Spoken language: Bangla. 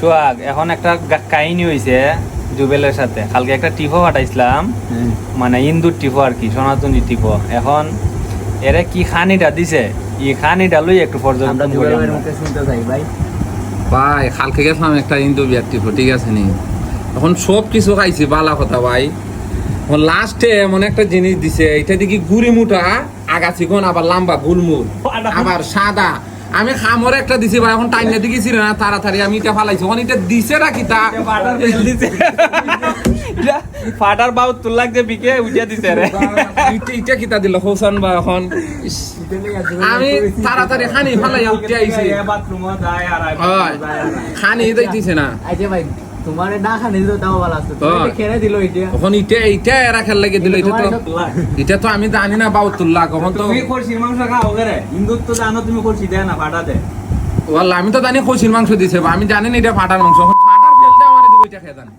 সোহাগ এখন একটা কাহিনী হয়েছে জুবেলের সাথে। কালকে একটা টিফো পাঠাইছিলাম, মানে ইন্দুর টিফো আর কি, সনাতনী টিফো। এখন এরা কি খানিটা দিছে, এই খানিটা লই একটু পর্যবেক্ষণ করি আমরা। শুনতে চাই ভাই। ভাই কালকে গেছিলাম একটা ইন্দু বিয়ার টিফো, ঠিক আছে নি? এখন সব কিছু খাইছি, বালা কথা ভাই। এখন লাস্টে এমন একটা জিনিস দিছে, এটা দেখি গুড়ি মুঠা আগাছি কোন, আবার লম্বা গুলমুল, আবার সাদা। আমি খামরে একটা দিছি ভাই, এখন টাইম দিকে ছিল না, তাড়াতাড়ি আমি এটা ফালাইছি। এখন এটা দিছে নাকি তা ফাটার বাউ তুল লাগছে বিকে উঠিয়া দিছে রে। এটা কিতা দিল হোসেন বা এখন ইস, আমি তাড়াতাড়ি খানি ফালাই উঠে আইছি। হয় খানি দিতেছে না। আচ্ছা ভাই, তোমারে না খানি দিল তাও ভালো আছে, তুমি খেলে দিল এটা। এখন এটা এরা খেল লাগে দিল। এটা তো আমি জানি না বাউতুল্লাহ, কখন তো তুমি খরসির মাংস খাও করে, হিন্দুর তো জানো তুমি খরসি দেয় না ফাটাতে। ওয়াল্লাহ আমি তো জানি খসির মাংস দিছে, আমি জানি না এটা ফাটার মাংস। এখন ফাটার ফেলতে আমার দিব, এটা খেয়ে জানি।